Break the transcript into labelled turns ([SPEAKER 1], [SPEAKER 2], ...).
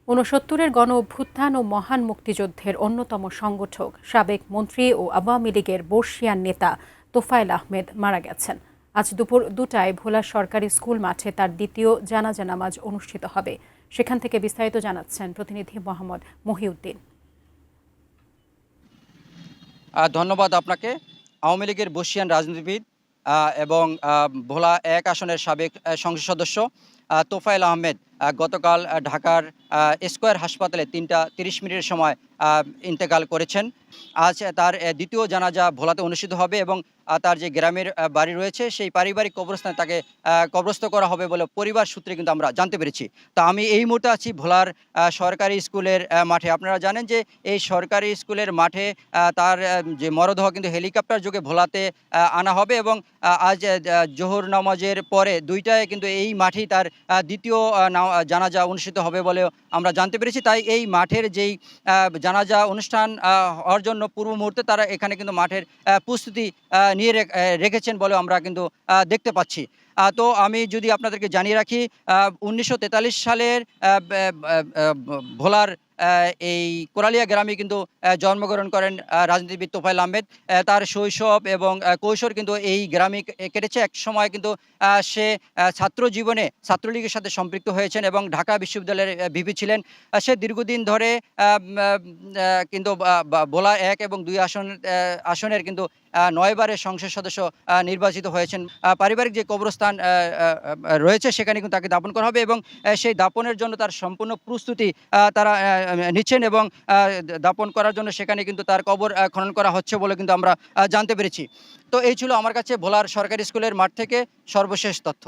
[SPEAKER 1] ঊনসত্তরের গণ অভ্যুত্থান ও মহান মুক্তিযুদ্ধের অন্যতম সংগঠক সাবেক মন্ত্রী ও আওয়ামী লীগের বর্ষিয়ান নেতা তোফায়েল আহমেদ মারা গেছেন। আজ দুপুর 2টায় ভোলা সরকারি স্কুল মাঠে তার দ্বিতীয় জানাজা নামাজ অনুষ্ঠিত হবে। সেখান থেকে বিস্তারিত জানাচ্ছেন প্রতিনিধি মোহাম্মদ মহিউদ্দিন।
[SPEAKER 2] ধন্যবাদ আপনাকে। আওয়ামী লীগের বর্ষিয়ান রাজনীতিবিদ এবং ভোলা ১ আসনের সাবেক সংসদ সদস্য তোফায়েল আহমেদ গতকাল ঢাকার স্কয়ার হাসপাতালে ৩টা ৩০ মিনিটের সময় ইন্তেকাল করেছেন। আজ তার দ্বিতীয় জানাজা ভোলাতে অনুষ্ঠিত হবে এবং তার যে গ্রামের বাড়ি রয়েছে সেই পারিবারিক কবরস্থানে তাকে কবরস্থ করা হবে বলে পরিবার সূত্রে কিন্তু আমরা জানতে পেরেছি। তো আমি এই মুহূর্তে আছি ভোলার সরকারি স্কুলের মাঠে। আপনারা জানেন যে এই সরকারি স্কুলের মাঠে তার যে মরদেহ কিন্তু হেলিকপ্টার যোগে ভোলাতে আনা হবে এবং আজ জোহর নামাজের পরে ২টায় কিন্তু এই মাঠেই তার দ্বিতীয় জানাজা অনুষ্ঠিত হবে বলেও আমরা জানতে পেরেছি। তাই এই মাঠের যেই জানাজা অনুষ্ঠান হওয়ার জন্য পূর্ব মুহূর্তে তারা এখানে কিন্তু মাঠের প্রস্তুতি নিয়ে রেখেছেন বলেও আমরা কিন্তু দেখতে পাচ্ছি। তো আমি যদি আপনাদেরকে জানিয়ে রাখি ১৯৪৩ সালের ভোলার এই কোরালিয়া গ্রামে কিন্তু জন্মগ্রহণ করেন রাজনীতিবিদ তোফায়েল আহমেদ। তার শৈশব এবং কৈশোর কিন্তু এই গ্রামে কেটেছে। একসময় কিন্তু সে ছাত্র জীবনে ছাত্রলীগের সাথে সম্পৃক্ত হয়েছেন এবং ঢাকা বিশ্ববিদ্যালয়ের ভিপি ছিলেন। সে দীর্ঘদিন ধরে কিন্তু ভোলা ১ এবং ২ আসনের কিন্তু ৯ বারের সংসদ সদস্য নির্বাচিত হয়েছেন। পারিবারিক যে কবরস্থান রয়েছে সেখানে কিন্তু তাকে দাফন করা হবে এবং সেই দাফনের জন্য তার সম্পূর্ণ প্রস্তুতি তারা নিচ্ছেন এবং দাফন করার জন্য সেখানে কিন্তু তার কবর খনন করা হচ্ছে বলে কিন্তু আমরা জানতে পেরেছি। তো এই ছিল আমার কাছে ভোলার সরকারি স্কুলের মাঠ থেকে সর্বশেষ তথ্য।